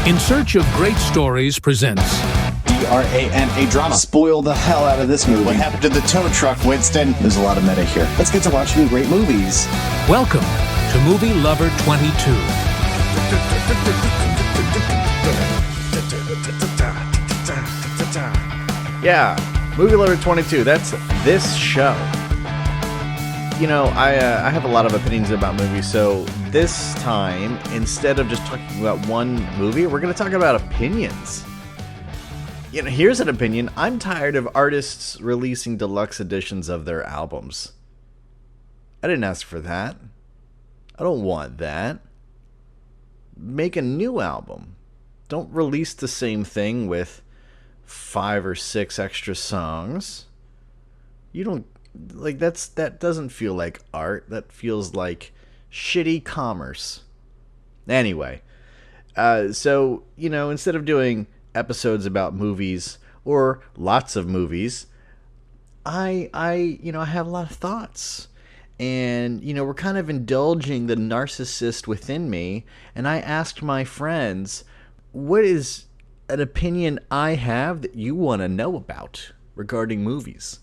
In Search of Great Stories presents D-R-A-M-A drama. Spoil the hell out of this movie. What happened to the tow truck, Winston? There's a lot of meta here. Let's get to watching great movies. Welcome to Movie Lover 22. Yeah, Movie Lover 22. That's this show. You know, I have a lot of opinions about movies, so this time, instead of just talking about one movie, we're going to talk about opinions. You know, here's an opinion. I'm tired of artists releasing deluxe editions of their albums. I didn't ask for that. I don't want that. Make a new album. Don't release the same thing with 5 or 6 extra songs. You don't like that doesn't feel like art. That feels like shitty commerce. Anyway, so, you know, instead of doing episodes about movies or lots of movies, I have a lot of thoughts. And, you know, we're kind of indulging the narcissist within me, and I asked my friends, what is an opinion I have that you want to know about regarding movies?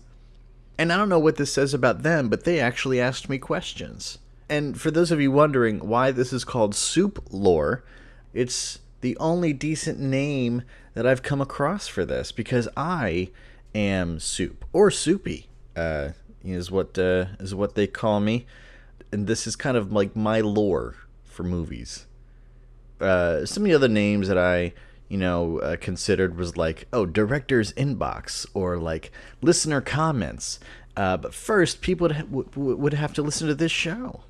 And I don't know what this says about them, but they actually asked me questions. And for those of you wondering why this is called Soup Lore, it's the only decent name that I've come across for this, because I am soup, or soupy, is what they call me. And this is kind of like my lore for movies. Some of the other names that I considered was like, director's inbox, or like listener comments. But first, people would have to listen to this show.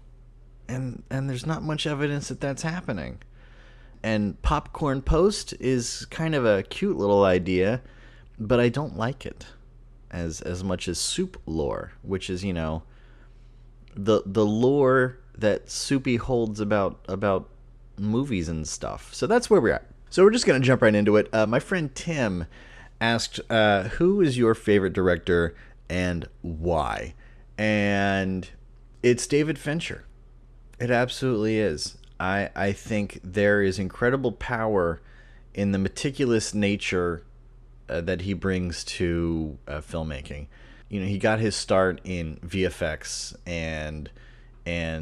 And there's not much evidence that that's happening. And Popcorn Post is kind of a cute little idea, but I don't like it as much as Soup Lore, which is, you know, the lore that Soupy holds about movies and stuff. So that's where we're at. So we're just going to jump right into it. My friend Tim asked, who is your favorite director and why? And it's David Fincher. It absolutely is. I think there is incredible power in the meticulous nature that he brings to filmmaking. You know, he got his start in VFX and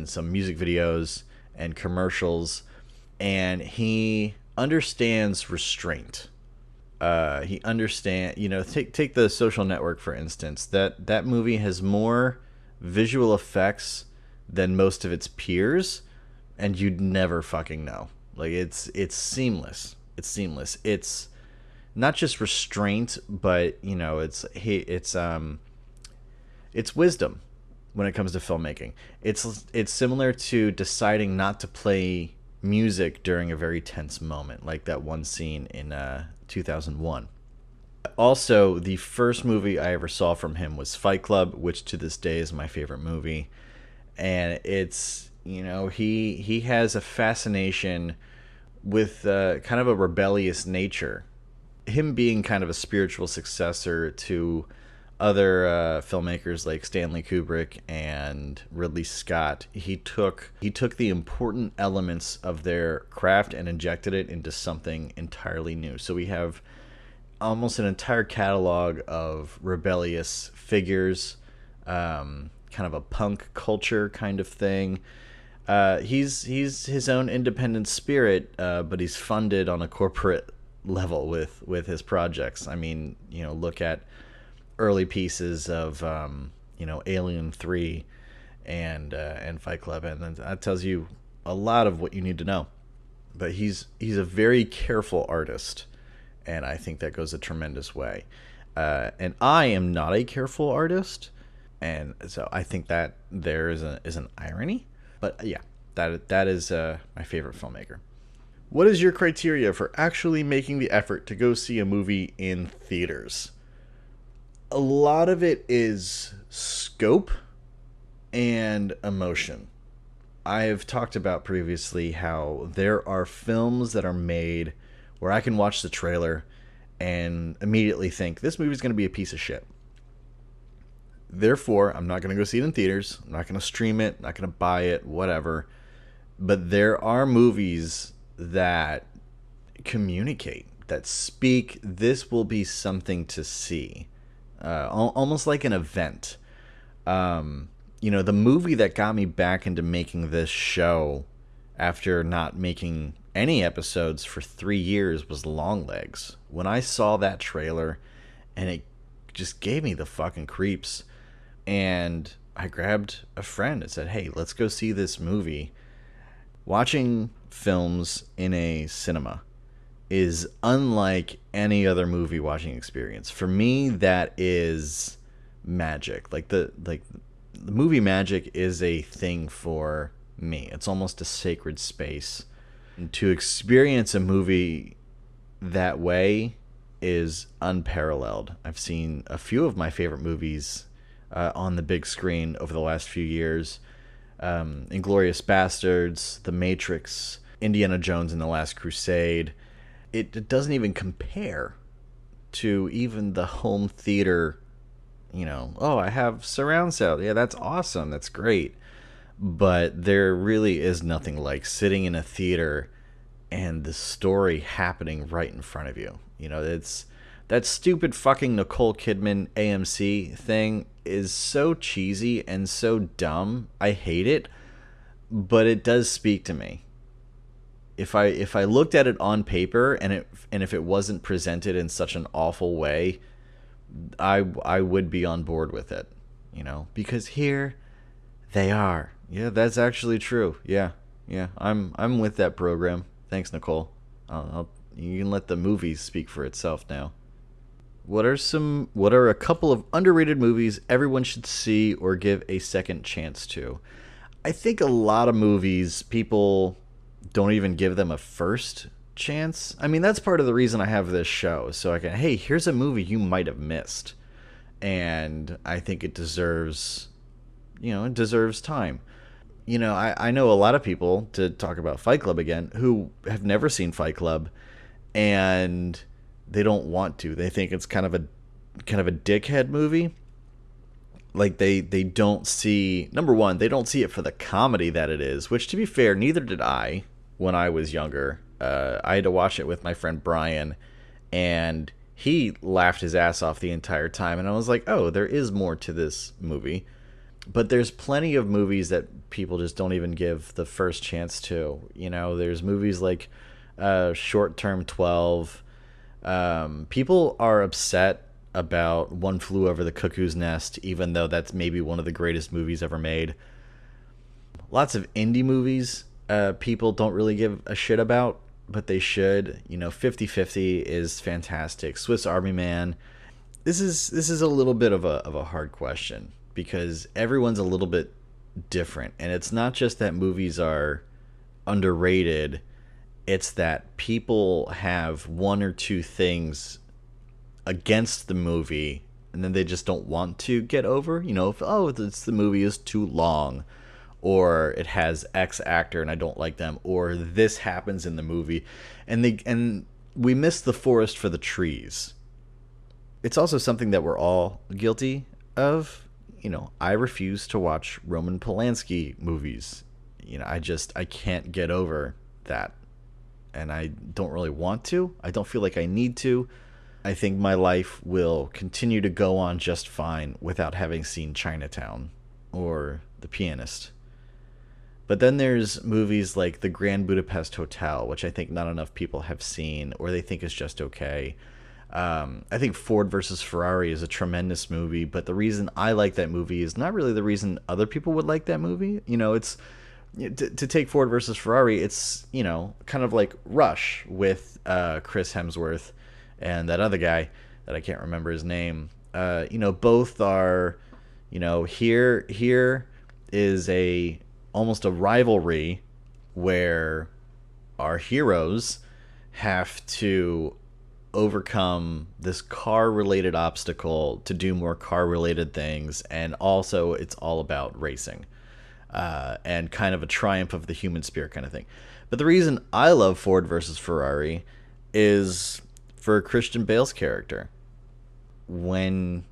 some music videos and commercials, and he understands restraint. He understands, you know, take The Social Network, for instance. That movie has more visual effects than most of its peers, and you'd never fucking know. Like, it's seamless. It's seamless. It's not just restraint, but, you know, it's wisdom when it comes to filmmaking. It's similar to deciding not to play music during a very tense moment, like that one scene in 2001. Also, the first movie I ever saw from him was Fight Club, which to this day is my favorite movie. And it's, you know, he has a fascination with kind of a rebellious nature. Him being kind of a spiritual successor to other filmmakers like Stanley Kubrick and Ridley Scott, he took the important elements of their craft and injected it into something entirely new. So we have almost an entire catalog of rebellious figures, kind of a punk culture kind of thing. He's his own independent spirit, but he's funded on a corporate level with his projects. I mean, you know, look at early pieces of Alien 3 and Fight Club, and then that tells you a lot of what you need to know. But he's a very careful artist, and I think that goes a tremendous way. And I am not a careful artist, and so I think that there is an irony. But yeah, that is my favorite filmmaker. What is your criteria for actually making the effort to go see a movie in theaters? A lot of it is scope and emotion. I have talked about previously how there are films that are made where I can watch the trailer and immediately think, this movie's going to be a piece of shit. Therefore, I'm not going to go see it in theaters. I'm not going to stream it. I'm not going to buy it, whatever. But there are movies that communicate, that speak. This will be something to see, almost like an event. The movie that got me back into making this show after not making any episodes for 3 years was Longlegs. When I saw that trailer, and it just gave me the fucking creeps, and I grabbed a friend and said, hey, let's go see this movie. Watching films in a cinema is unlike any other movie watching experience. For me, that is magic. Like the movie magic is a thing for me. It's almost a sacred space. And to experience a movie that way is unparalleled. I've seen a few of my favorite movies on the big screen over the last few years. Inglourious Bastards, The Matrix, Indiana Jones and the Last Crusade. It doesn't even compare to even the home theater. I have surround sound. Yeah, that's awesome. That's great. But there really is nothing like sitting in a theater and the story happening right in front of you. It's that stupid fucking Nicole Kidman AMC thing is so cheesy and so dumb. I hate it, but it does speak to me. If I looked at it on paper and if it wasn't presented in such an awful way, I would be on board with it, because here they are. Yeah, that's actually true. Yeah, I'm with that program. Thanks, Nicole. You can let the movies speak for itself now. What are a couple of underrated movies everyone should see or give a second chance to? I think a lot of movies, people don't even give them a first chance. I mean, that's part of the reason I have this show. So I can, hey, here's a movie you might have missed. And I think it deserves time. I know a lot of people, to talk about Fight Club again, who have never seen Fight Club, and they don't want to. They think it's kind of a dickhead movie. Like they don't see, number one, they don't see it for the comedy that it is, which, to be fair, neither did I when I was younger. I had to watch it with my friend Brian, and he laughed his ass off the entire time, and I was like, oh, there is more to this movie. But there's plenty of movies that people just don't even give the first chance to. There's movies like Short Term 12. People are upset about One Flew Over the Cuckoo's Nest, even though that's maybe one of the greatest movies ever made. Lots of indie movies people don't really give a shit about, but they should. 50-50 is fantastic. Swiss Army Man. This is a little bit of a hard question, because everyone's a little bit different. And it's not just that movies are underrated. It's that people have one or two things against the movie, and then they just don't want to get over. If the movie is too long, or it has X actor and I don't like them, or this happens in the movie, and we miss the forest for the trees. It's also something that we're all guilty of. I refuse to watch Roman Polanski movies. I can't get over that. And I don't really want to. I don't feel like I need to. I think my life will continue to go on just fine without having seen Chinatown or The Pianist. But then there's movies like The Grand Budapest Hotel, which I think not enough people have seen, or they think is just okay. I think Ford versus Ferrari is a tremendous movie, but the reason I like that movie is not really the reason other people would like that movie. It's to take Ford versus Ferrari. It's kind of like Rush with Chris Hemsworth and that other guy that I can't remember his name. Both are here is almost a rivalry where our heroes have to overcome this car-related obstacle to do more car-related things, and also it's all about racing and kind of a triumph of the human spirit kind of thing. But the reason I love Ford versus Ferrari is for Christian Bale's character. When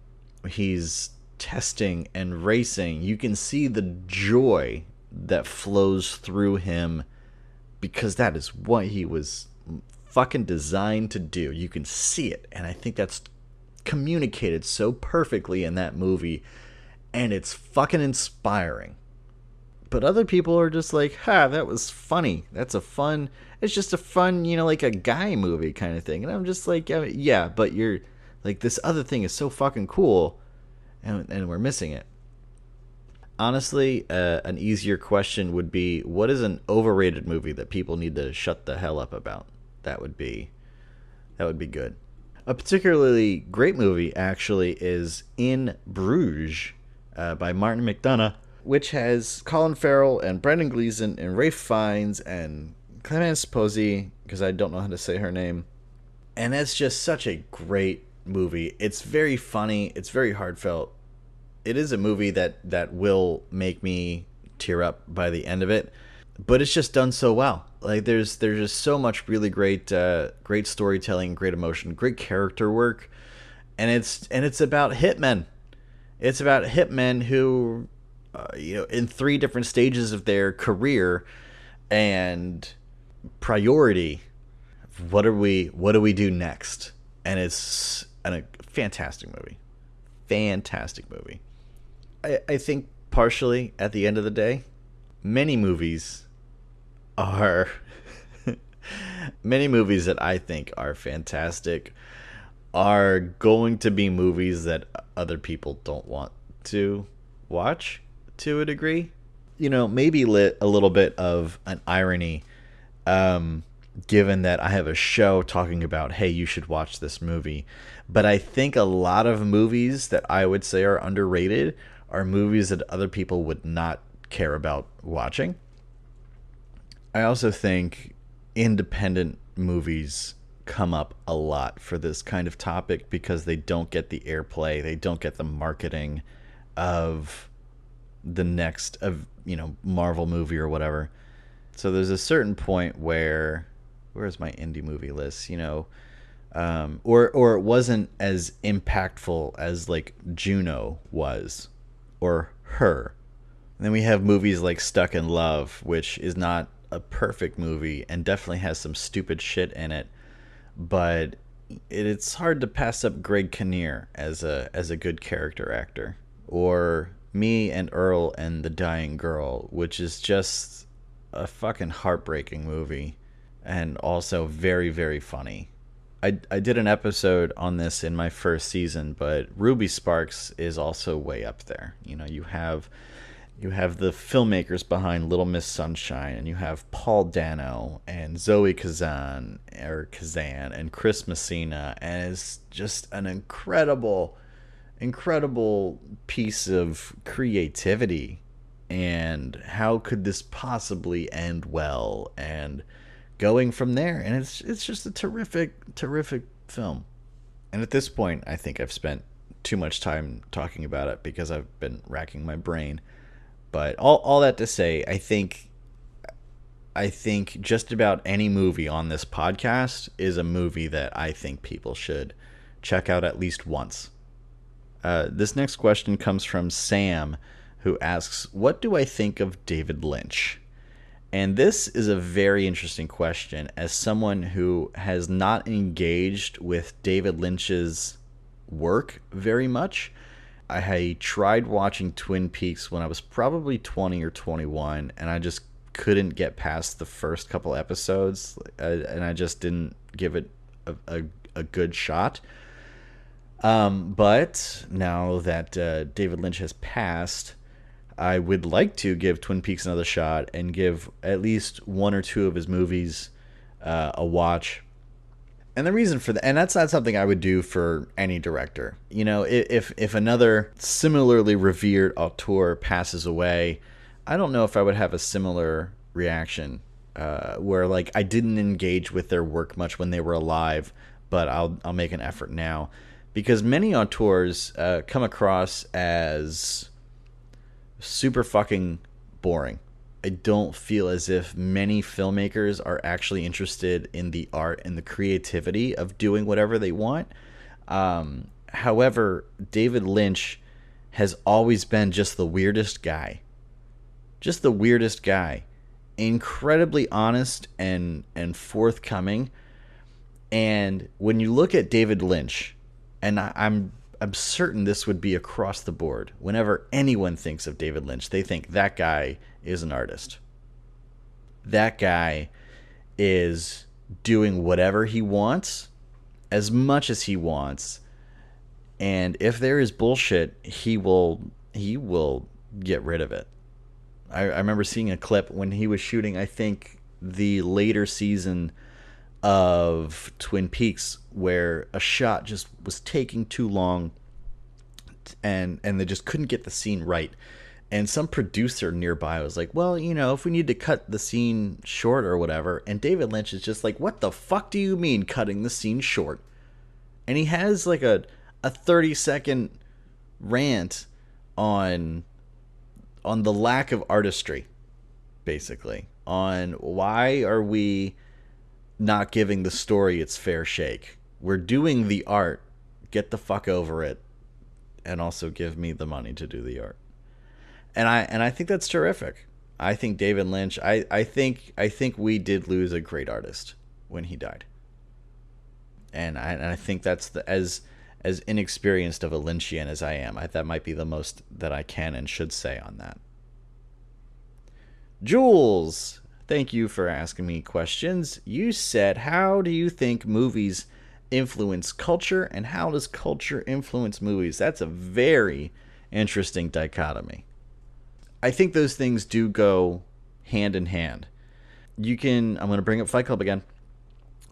he's testing and racing, you can see the joy that flows through him, because that is what he was fucking designed to do. You can see it, and I think that's communicated so perfectly in that movie, and it's fucking inspiring. But other people are just like, that was funny. It's just a fun, like a guy movie kind of thing. And I'm just like, yeah, but you're like, this other thing is so fucking cool, and we're missing it. Honestly, an easier question would be, what is an overrated movie that people need to shut the hell up about? That would be good. A particularly great movie, actually, is In Bruges by Martin McDonagh, which has Colin Farrell and Brendan Gleeson and Ralph Fiennes and Clemence Posey, because I don't know how to say her name. And it's just such a great movie. It's very funny. It's very heartfelt. It is a movie that will make me tear up by the end of it, but it's just done so well. Like there's just so much really great storytelling, great emotion, great character work, and it's about hitmen. It's about hitmen who, in 3 different stages of their career and priority. What do we do next? And it's a fantastic movie. Fantastic movie. I think partially at the end of the day, many movies that I think are fantastic are going to be movies that other people don't want to watch to a degree. Maybe a little bit of an irony, given that I have a show talking about, hey, you should watch this movie. But I think a lot of movies that I would say are underrated are movies that other people would not care about watching. I also think independent movies come up a lot for this kind of topic because they don't get the airplay, they don't get the marketing of the next Marvel movie or whatever. So there's a certain point where's my indie movie list, or it wasn't as impactful as like Juno was, or Her. And then we have movies like Stuck in Love, which is not a perfect movie and definitely has some stupid shit in it, but it's hard to pass up Greg Kinnear as a good character actor. Or Me and Earl and the Dying Girl, which is just a fucking heartbreaking movie and also very, very funny. I did an episode on this in my first season, but Ruby Sparks is also way up there. You have the filmmakers behind Little Miss Sunshine, and you have Paul Dano and Zoe Kazan and Chris Messina, and it's just an incredible piece of creativity. And how could this possibly end well? And going from there, and it's just a terrific film. And at this point, I think I've spent too much time talking about it because I've been racking my brain. But all that to say, I think just about any movie on this podcast is a movie that I think people should check out at least once. This next question comes from Sam, who asks, what do I think of David Lynch? And this is a very interesting question as someone who has not engaged with David Lynch's work very much. I tried watching Twin Peaks when I was probably 20 or 21, and I just couldn't get past the first couple episodes, and I just didn't give it a good shot. But now that David Lynch has passed, I would like to give Twin Peaks another shot and give at least 1 or 2 of his movies a watch. And the reason for that, and that's not something I would do for any director. If another similarly revered auteur passes away, I don't know if I would have a similar reaction, where like I didn't engage with their work much when they were alive, but I'll make an effort now, because many auteurs come across as super fucking boring. I don't feel as if many filmmakers are actually interested in the art and the creativity of doing whatever they want. However, David Lynch has always been just the weirdest guy. Just the weirdest guy. Incredibly honest and forthcoming. And when you look at David Lynch, and I'm certain this would be across the board, whenever anyone thinks of David Lynch, they think that guy is an artist. That guy is doing whatever he wants, as much as he wants, and if there is bullshit, he will get rid of it. I remember seeing a clip when he was shooting, I think, the later season of Twin Peaks, where a shot just was taking too long, and they just couldn't get the scene right. And some producer nearby was like, well, if we need to cut the scene short or whatever. And David Lynch is just like, what the fuck do you mean cutting the scene short? And he has like a 30-second rant on the lack of artistry, basically. On why are we not giving the story its fair shake? We're doing the art. Get the fuck over it. And also give me the money to do the art. And I think that's terrific. I think David Lynch, I think we did lose a great artist when he died. And I think that's as inexperienced of a Lynchian as I am. That might be the most that I can and should say on that. Jules, thank you for asking me questions. You said, how do you think movies influence culture, and how does culture influence movies? That's a very interesting dichotomy. I think those things do go hand in hand. I'm going to bring up Fight Club again.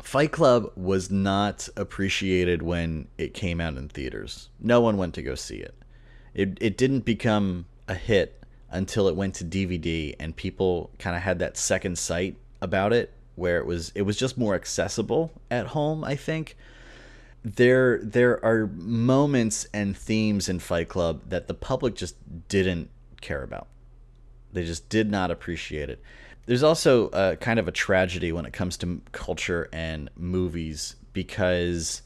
Fight Club was not appreciated when it came out in theaters. No one went to go see it. It didn't become a hit until it went to DVD, and people kind of had that second sight about it, where it was just more accessible at home, I think. There are moments and themes in Fight Club that the public just didn't care about. They just did not appreciate it. There's also kind of a tragedy when it comes to culture and movies, because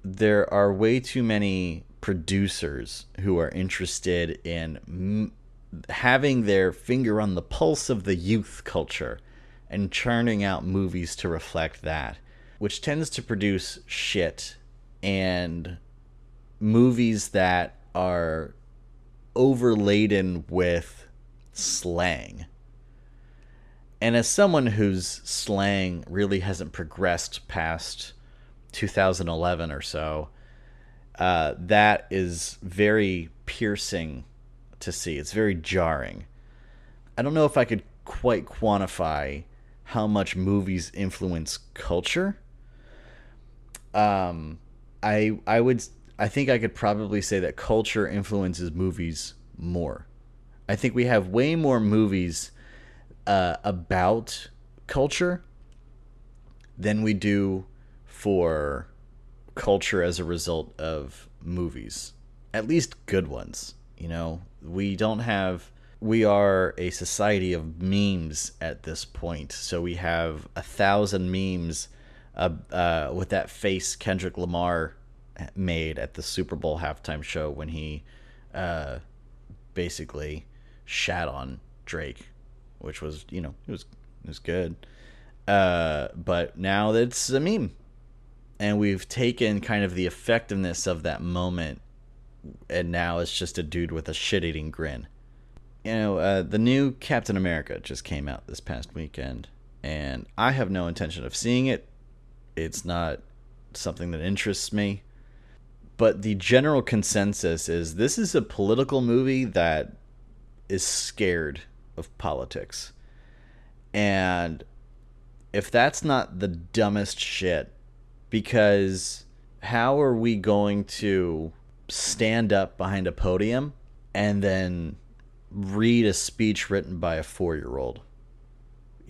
there are way too many producers who are interested in having their finger on the pulse of the youth culture and churning out movies to reflect that, which tends to produce shit and movies that are overladen with slang. And as someone whose slang really hasn't progressed past 2011 or so, that is very piercing to see. It's very jarring. I don't know if I could quite quantify how much movies influence culture. I think I could probably say that culture influences movies more. I think we have way more movies about culture than we do for culture as a result of movies. At least good ones. We are a society of memes at this point. So we have 1,000 memes with that face Kendrick Lamar made at the Super Bowl halftime show when he basically shat on Drake, which was, it was good. But now it's a meme. And we've taken kind of the effectiveness of that moment, and now it's just a dude with a shit-eating grin. The new Captain America just came out this past weekend, and I have no intention of seeing it. It's not something that interests me. But the general consensus is this is a political movie that is scared of politics. And if that's not the dumbest shit, because how are we going to stand up behind a podium and then read a speech written by a 4-year-old?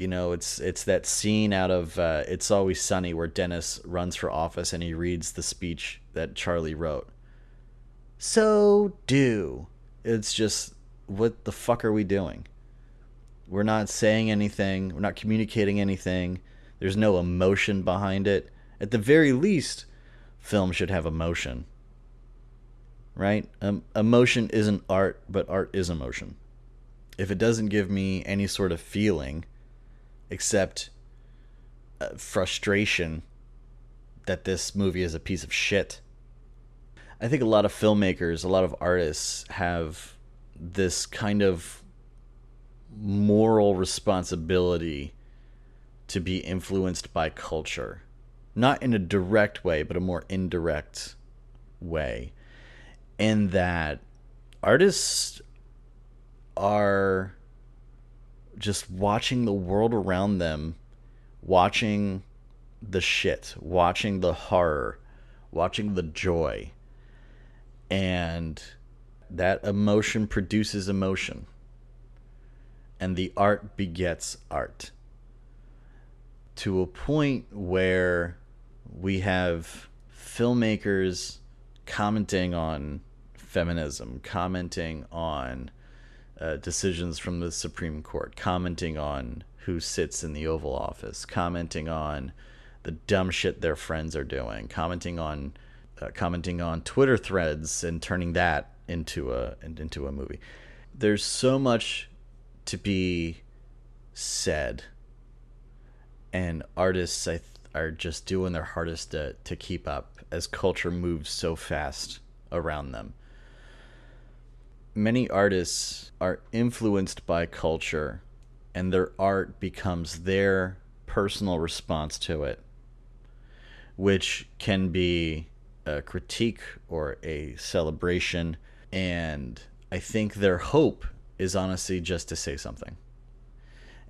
It's that scene out of It's Always Sunny where Dennis runs for office and he reads the speech that Charlie wrote. It's just, what the fuck are we doing? We're not saying anything. We're not communicating anything. There's no emotion behind it. At the very least, film should have emotion. Right? Emotion isn't art, but art is emotion. If it doesn't give me any sort of feeling except frustration, that this movie is a piece of shit. I think a lot of filmmakers, a lot of artists have this kind of moral responsibility to be influenced by culture. Not in a direct way, but a more indirect way. In that artists are just watching the world around them, watching the shit, watching the horror, watching the joy. And that emotion produces emotion. And the art begets art. To a point where we have filmmakers commenting on feminism, commenting on decisions from the Supreme Court, commenting on who sits in the Oval Office, commenting on the dumb shit their friends are doing, commenting on Twitter threads and turning that into a movie. There's so much to be said, and artists are just doing their hardest to keep up as culture moves so fast around them. Many artists are influenced by culture, and their art becomes their personal response to it, which can be a critique or a celebration. And I think their hope is honestly just to say something.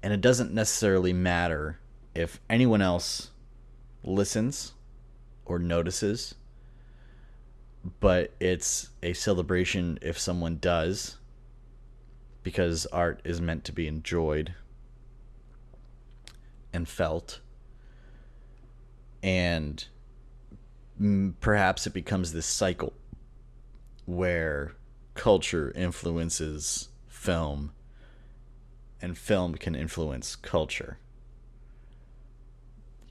And it doesn't necessarily matter if anyone else listens or notices, but it's a celebration if someone does, because art is meant to be enjoyed and felt. And perhaps it becomes this cycle where culture influences film and film can influence culture.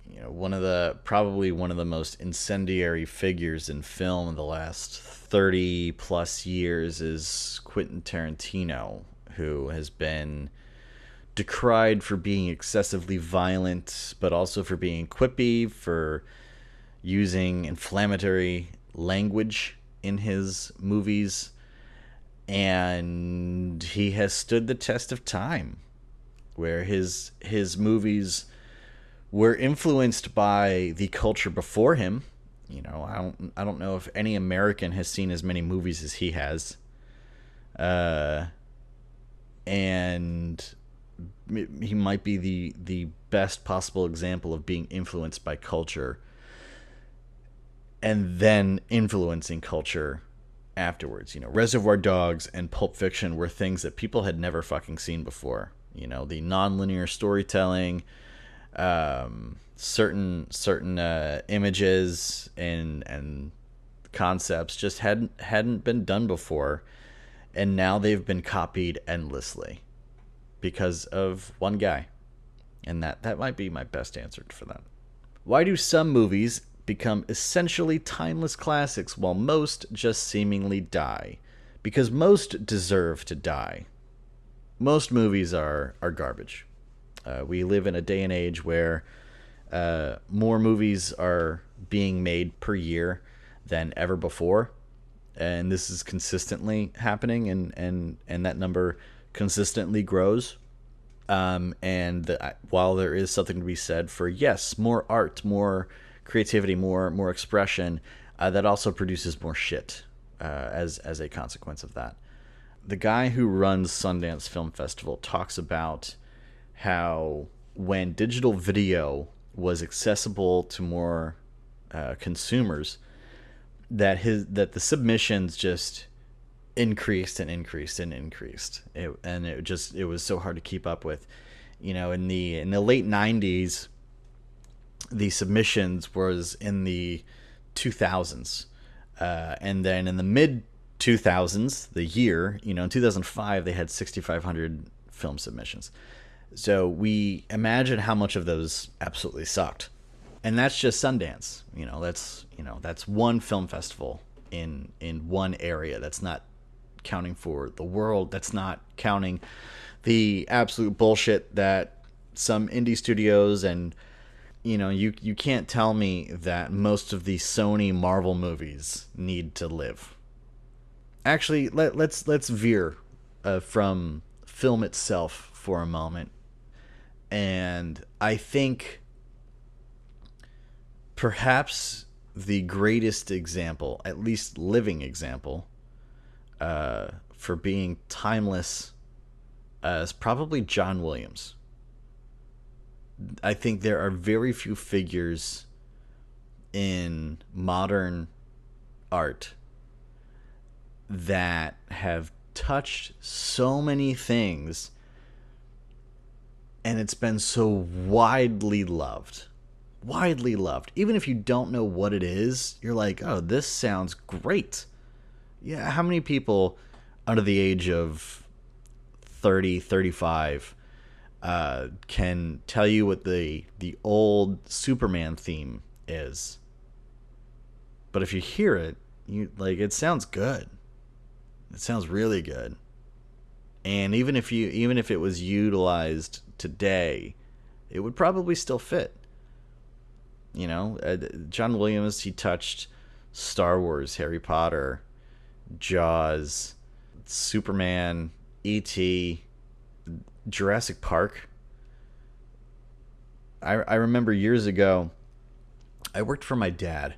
You know, probably one of the most incendiary figures in film in the last 30 plus years is Quentin Tarantino, who has been decried for being excessively violent, but also for being quippy, for using inflammatory language in his movies. And he has stood the test of time, where his movies were influenced by the culture before him. You know, I don't know if any American has seen as many movies as he has. And he might be the best possible example of being influenced by culture and then influencing culture afterwards. You know, Reservoir Dogs and Pulp Fiction were things that people had never fucking seen before. You know, the nonlinear storytelling, certain images and concepts just hadn't been done before, and now they've been copied endlessly because of one guy. And that might be my best answer for that. Why do some movies become essentially timeless classics while most just seemingly die? Because most deserve to die. Most movies are garbage. We live in a day and age where more movies are being made per year than ever before, and this is consistently happening, and that number consistently grows. While there is something to be said for, yes, more art, more creativity, more expression, that also produces more shit as a consequence of that. The guy who runs Sundance Film Festival talks about how when digital video was accessible to more consumers, that the submissions just increased and increased and increased. It was so hard to keep up with. You know, in the late 90s, the submissions was in the 2000s, and then in the mid 2000s, the year, you know, in 2005 they had 6,500 film submissions. So we imagine how much of those absolutely sucked. And that's just Sundance. That's one film festival in one area. That's not counting for the world. That's not counting the absolute bullshit that some indie studios and you can't tell me that most of the Sony Marvel movies need to live. Actually, let's veer from film itself for a moment. And I think perhaps the greatest example, at least living example, for being timeless is probably John Williams. I think there are very few figures in modern art that have touched so many things, and it's been so widely loved. Widely loved. Even if you don't know what it is, you're like, oh, this sounds great. Yeah, how many people under the age of 30, 35 can tell you what the old Superman theme is? But if you hear it, it sounds good. It sounds really good. And even if it was utilized today, it would probably still fit. John Williams, he touched Star Wars, Harry Potter, Jaws, Superman, E.T., Jurassic Park. I remember years ago, I worked for my dad,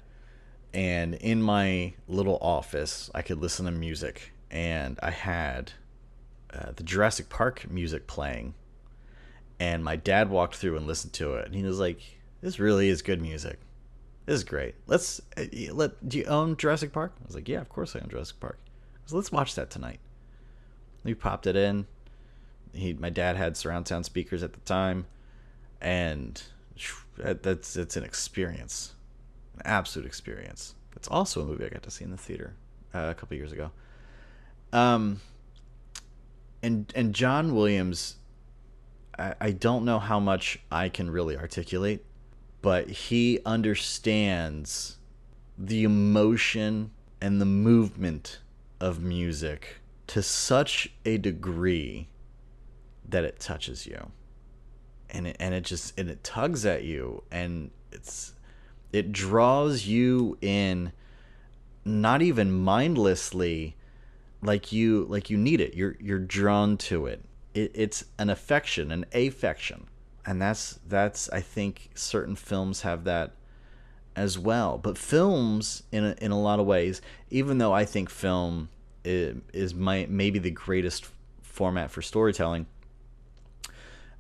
and in my little office, I could listen to music, and I had the Jurassic Park music playing, and my dad walked through and listened to it, and he was like, this really is good music. This is great. Do you own Jurassic Park? I was like, yeah, of course I own Jurassic Park. So let's watch that tonight. We popped it in. My dad had surround sound speakers at the time, and it's an experience, an absolute experience. It's also a movie I got to see in the theater a couple years ago. And John Williams, I don't know how much I can really articulate, but he understands the emotion and the movement of music to such a degree that it touches you, and it tugs at you, and it draws you in, not even mindlessly, like you need it. You're drawn to it. It's an affection, an affection. And that's I think certain films have that as well. But films, in a lot of ways, even though I think film is maybe the greatest format for storytelling,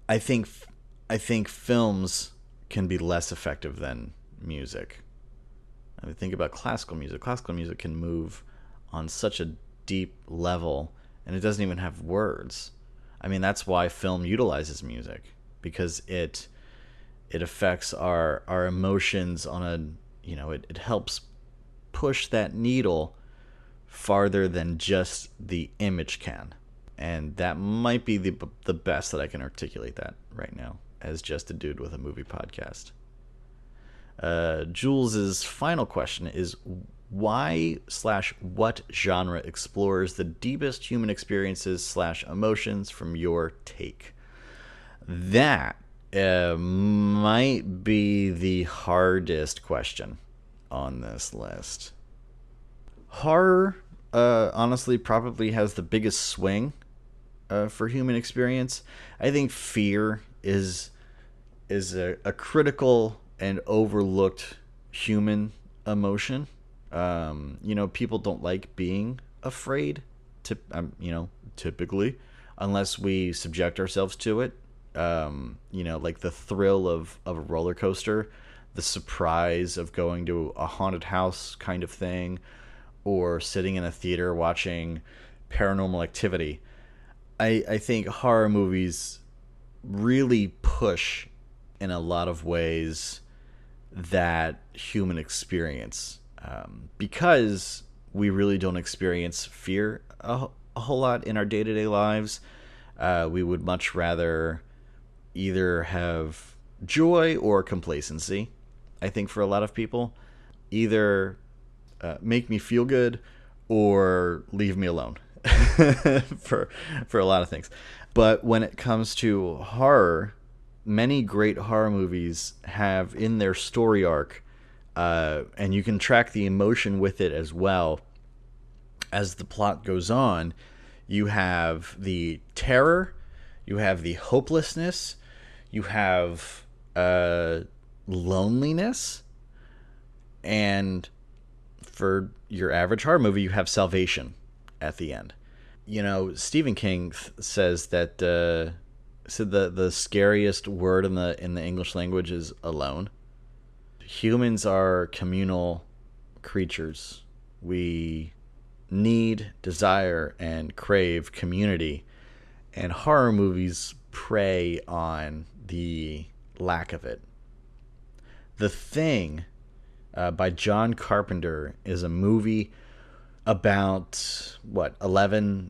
I think films can be less effective than music. I mean, think about classical music. Classical music can move on such a deep level, and it doesn't even have words. I mean, that's why film utilizes music, because it affects our emotions on a, it helps push that needle farther than just the image can. And that might be the best that I can articulate that right now as just a dude with a movie podcast. Jules's final question is, why/what genre explores the deepest human experiences / emotions from your take? That might be the hardest question on this list. Horror, honestly, probably has the biggest swing for human experience. I think fear is a critical and overlooked human emotion. People don't like being afraid, typically, unless we subject ourselves to it. Like the thrill of a roller coaster, the surprise of going to a haunted house kind of thing, or sitting in a theater watching Paranormal Activity. I think horror movies really push, in a lot of ways, that human experience, because we really don't experience fear a whole lot in our day-to-day lives. We would much rather either have joy or complacency. I think for a lot of people, either make me feel good or leave me alone for a lot of things. But when it comes to horror, many great horror movies have in their story arc, and you can track the emotion with it as well as the plot goes on. You have the terror, you have the hopelessness, you have loneliness, and for your average horror movie, you have salvation at the end. You know, Stephen King says that said the scariest word in the English language is alone. Humans are communal creatures. We need, desire, and crave community, and horror movies prey on the lack of it. The Thing by John Carpenter is a movie about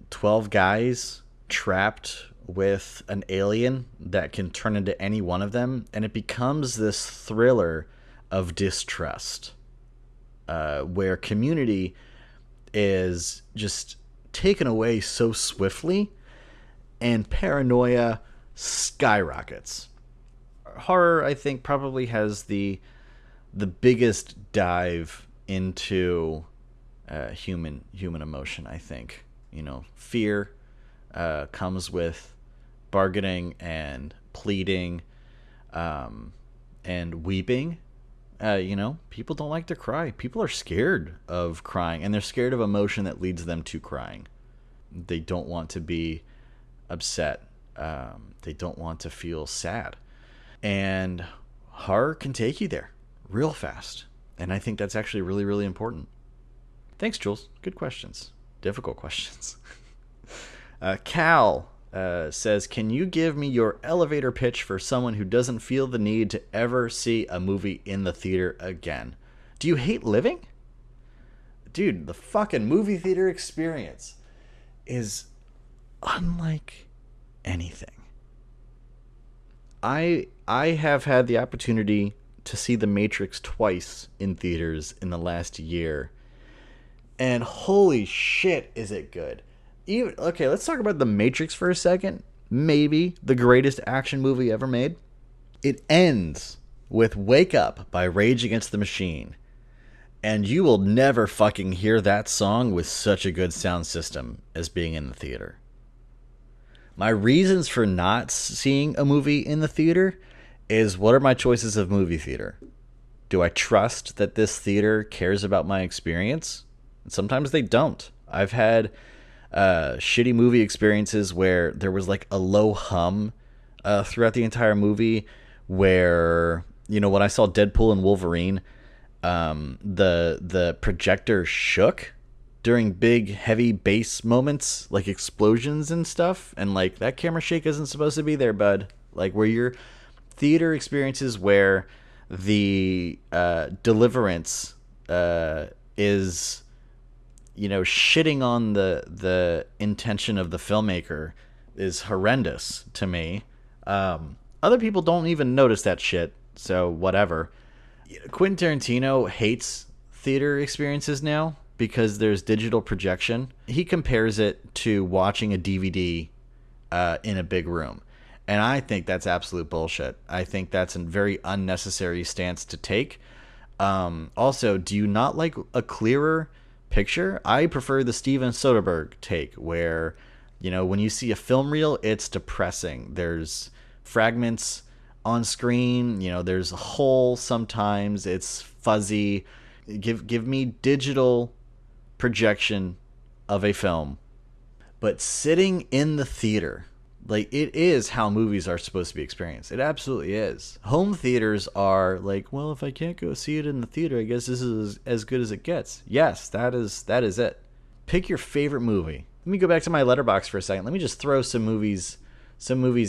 12 guys trapped with an alien that can turn into any one of them, and it becomes this thriller of distrust, where community is just taken away so swiftly and paranoia skyrockets. Horror, I think, probably has the biggest dive into human emotion. I think, you know, fear comes with bargaining and pleading, and weeping. You know, people don't like to cry. People are scared of crying, and they're scared of emotion that leads them to crying. They don't want to be upset. They don't want to feel sad. And horror can take you there real fast. And I think that's actually really, really important. Thanks, Jules. Good questions. Difficult questions. Cal says, can you give me your elevator pitch for someone who doesn't feel the need to ever see a movie in the theater again? Do you hate living? Dude, the fucking movie theater experience is unlike anything. I have had the opportunity to see The Matrix twice in theaters in the last year, and holy shit, is it good. Okay, let's talk about The Matrix for a second. Maybe the greatest action movie ever made. It ends with Wake Up by Rage Against the Machine, and you will never fucking hear that song with such a good sound system as being in the theater. My reasons for not seeing a movie in the theater is, what are my choices of movie theater? Do I trust that this theater cares about my experience? And sometimes they don't. I've had shitty movie experiences where there was like a low hum throughout the entire movie, where, you know, when I saw Deadpool and Wolverine, the projector shook during big heavy bass moments, like explosions and stuff, and like that camera shake isn't supposed to be there, bud. Like, where your theater experiences where the deliverance is, you know, shitting on the intention of the filmmaker is horrendous to me. Other people don't even notice that shit, so whatever. Quentin Tarantino hates theater experiences now because there's digital projection. He compares it to watching a DVD in a big room. And I think that's absolute bullshit. I think that's a very unnecessary stance to take. Also, do you not like a clearer picture? I prefer the Steven Soderbergh take, where, you know, when you see a film reel, it's depressing. There's fragments on screen, you know, there's a hole sometimes, it's fuzzy. Give me digital projection of a film. But sitting in the theater, like, it is how movies are supposed to be experienced. It absolutely is. Home theaters are like, well, if I can't go see it in the theater, I guess this is as good as it gets. Yes, that is it. Pick your favorite movie. Let me go back to my letterbox for a second. Let me just throw some movies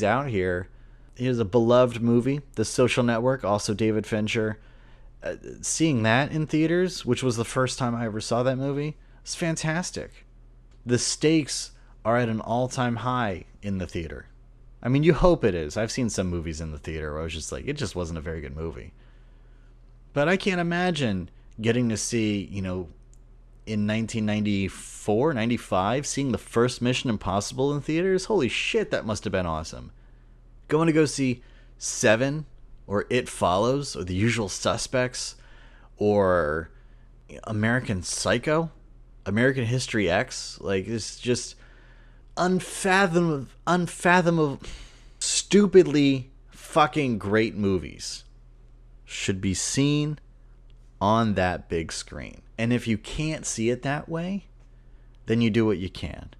out here. Here's a beloved movie, The Social Network, also David Fincher. Seeing that in theaters, which was the first time I ever saw that movie, it's fantastic. The stakes are at an all-time high in the theater. I mean, you hope it is. I've seen some movies in the theater where I was just like, it just wasn't a very good movie. But I can't imagine getting to see, you know, in 1994, 95, seeing the first Mission Impossible in theaters. Holy shit, that must have been awesome. Going to go see Seven or It Follows or The Usual Suspects or American Psycho, American History X. Like, it's just unfathomable, stupidly fucking great movies should be seen on that big screen. And if you can't see it that way, then you do what you can.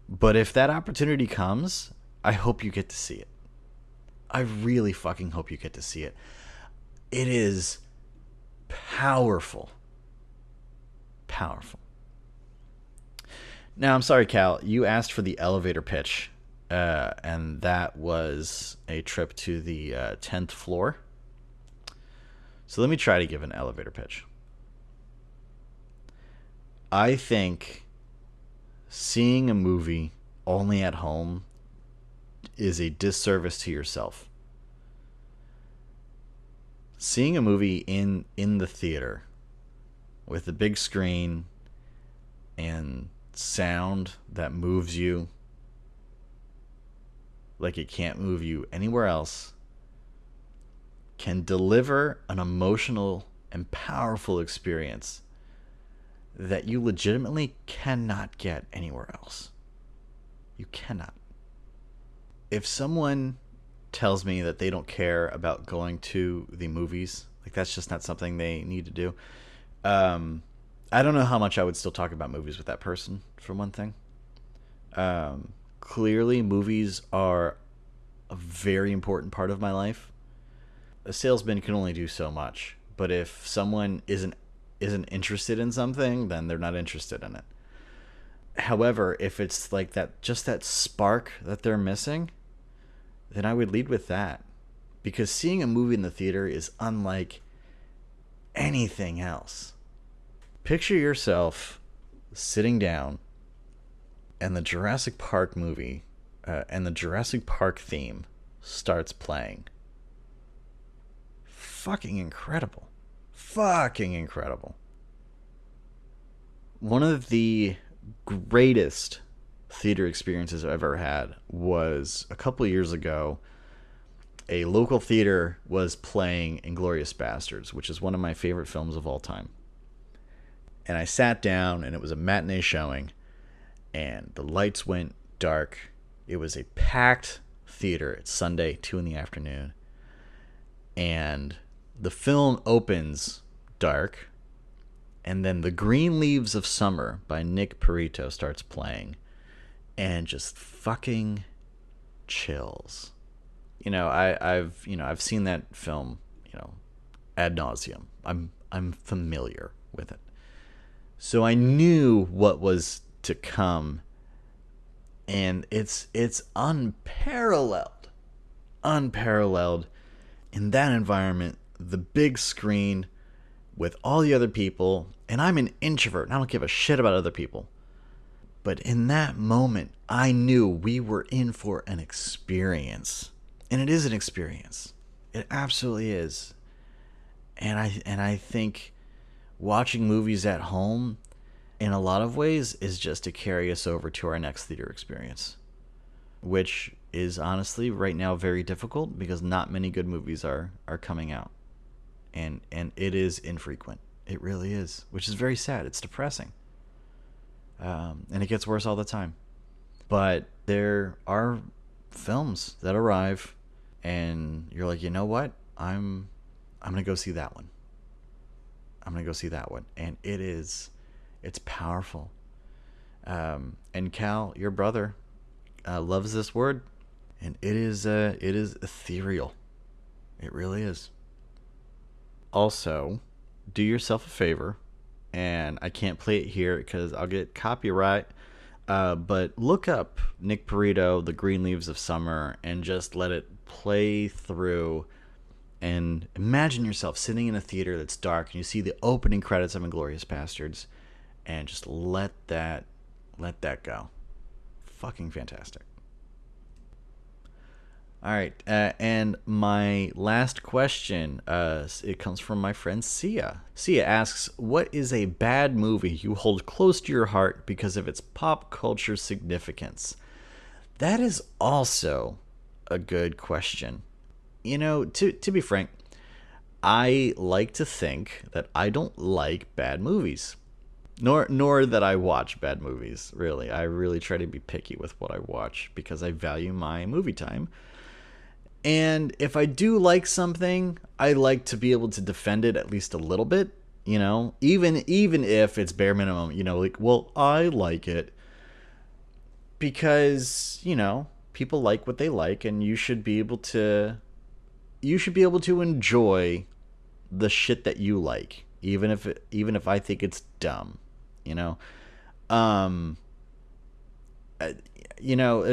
But if that opportunity comes, I hope you get to see it. I really fucking hope you get to see it. It is powerful. Powerful. Now, I'm sorry, Cal. You asked for the elevator pitch, and that was a trip to the 10th floor. So let me try to give an elevator pitch. I think seeing a movie only at home is a disservice to yourself. Seeing a movie in the theater with a big screen and sound that moves you like it can't move you anywhere else can deliver an emotional and powerful experience that you legitimately cannot get anywhere else. You cannot. If someone tells me that they don't care about going to the movies, like that's just not something they need to do, I don't know how much I would still talk about movies with that person, for one thing. Clearly, movies are a very important part of my life. A salesman can only do so much, but if someone isn't interested in something, then they're not interested in it. However, if it's like that, just that spark that they're missing, then I would lead with that. Because seeing a movie in the theater is unlike anything else. Picture yourself sitting down and the Jurassic Park movie and the Jurassic Park theme starts playing. Fucking incredible. Fucking incredible. One of the greatest theater experiences I've ever had was a couple of years ago. A local theater was playing Inglourious Basterds, which is one of my favorite films of all time. And I sat down, and it was a matinee showing, and the lights went dark. It was a packed theater. It's Sunday, 2 p.m, and the film opens dark, and then The Green Leaves of Summer by Nick Perito starts playing, and just fucking chills. I've seen that film, ad nauseum. I'm familiar with it. So I knew what was to come, and it's unparalleled in that environment, the big screen with all the other people, and I'm an introvert, and I don't give a shit about other people. But in that moment, I knew we were in for an experience. And it is an experience. It absolutely is. And I think watching movies at home, in a lot of ways, is just to carry us over to our next theater experience. Which is honestly right now very difficult because not many good movies are coming out. And it is infrequent. It really is. Which is very sad. It's depressing. And it gets worse all the time. But there are films that arrive and you're like, you know what? I'm going to go see that one. And it's powerful. And Cal, your brother, loves this word, and it is ethereal. It really is. Also, do yourself a favor, and I can't play it here because I'll get copyright, but look up Nick Perito, The Green Leaves of Summer, and just let it play through. And imagine yourself sitting in a theater that's dark, and you see the opening credits of Inglourious Basterds, and just let that go. Fucking fantastic. All right, and my last question, it comes from my friend Sia. Sia asks, what is a bad movie you hold close to your heart because of its pop culture significance? That is also a good question. to be frank, I like to think that I don't like bad movies. Nor that I watch bad movies, really. I really try to be picky with what I watch because I value my movie time. And if I do like something, I like to be able to defend it at least a little bit, even if it's bare minimum, like, well, I like it because, people like what they like, and you should be able to enjoy the shit that you like, even if I think it's dumb,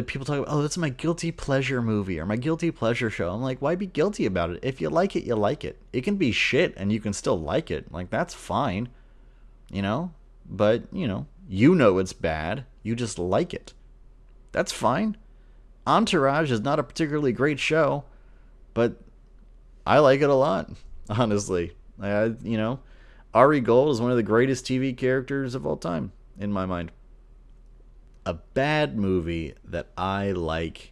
people talk about, oh, that's my guilty pleasure movie or my guilty pleasure show. I'm like, why be guilty about it? If you like it, you like it. It can be shit and you can still like it. Like, that's fine, but it's bad. You just like it. That's fine. Entourage is not a particularly great show, but I like it a lot, honestly. Ari Gold is one of the greatest TV characters of all time, in my mind. A bad movie that I like,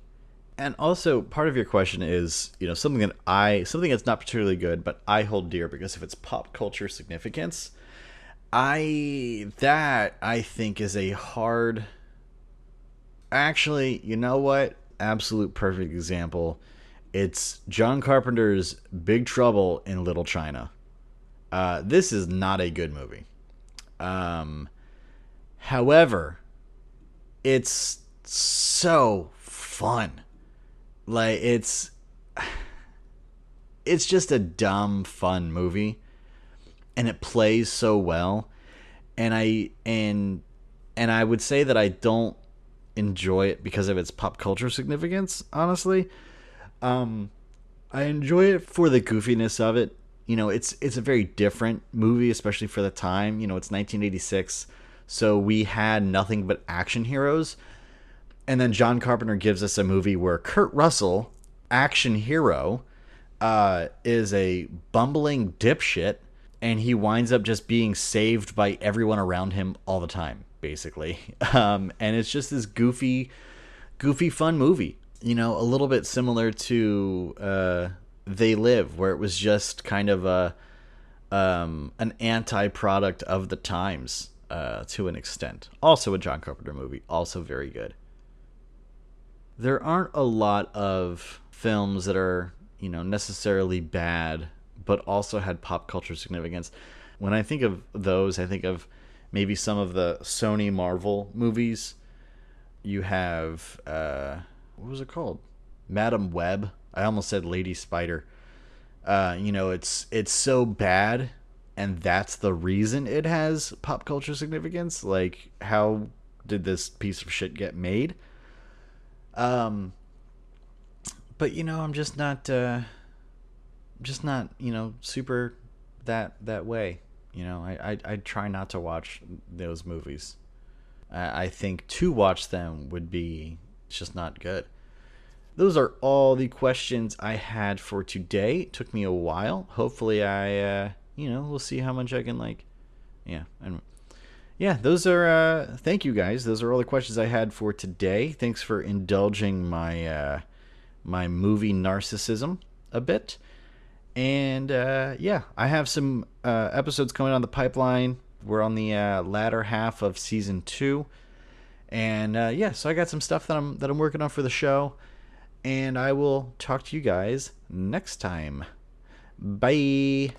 and also part of your question is, something that's not particularly good, but I hold dear because of its pop culture significance. I think is a hard. Actually, you know what? Absolute perfect example. It's John Carpenter's Big Trouble in Little China. This is not a good movie. However, it's so fun. Like, it's just a dumb, fun movie, and it plays so well. And I would say that I don't enjoy it because of its pop culture significance, honestly. I enjoy it for the goofiness of it. It's a very different movie, especially for the time. It's 1986, so we had nothing but action heroes. And then John Carpenter gives us a movie where Kurt Russell, action hero, is a bumbling dipshit, and he winds up just being saved by everyone around him all the time, basically. And it's just this goofy, fun movie. A little bit similar to They Live, where it was just kind of an anti-product of the times to an extent. Also a John Carpenter movie, also very good. There aren't a lot of films that are, necessarily bad, but also had pop culture significance. When I think of those, I think of maybe some of the Sony Marvel movies. You have, what was it called? Madam Web. I almost said Lady Spider. It's so bad, and that's the reason it has pop culture significance. Like, how did this piece of shit get made? But I'm just not super that way. I try not to watch those movies. I think to watch them would be just not good. Those are all the questions I had for today. It took me a while. Hopefully we'll see how much I can those are, thank you guys. Those are all the questions I had for today. Thanks for indulging my, my movie narcissism a bit. And, I have some, episodes coming on the pipeline. We're on the, latter half of season 2. And, so I got some stuff that I'm working on for the show. And I will talk to you guys next time. Bye.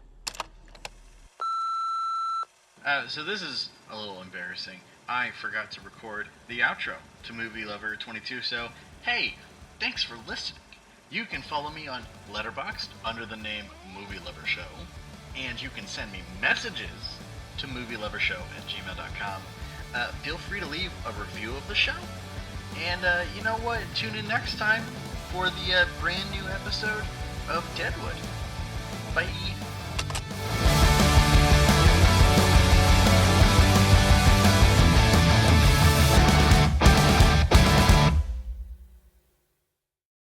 So this is a little embarrassing. I forgot to record the outro to movielover22, so hey, thanks for listening. You can follow me on Letterboxd under the name Movie Lover Show, and you can send me messages to movielovershow@gmail.com. Feel free to leave a review of the show, and you know what? Tune in next time for the brand new episode of Deadwood. Bye.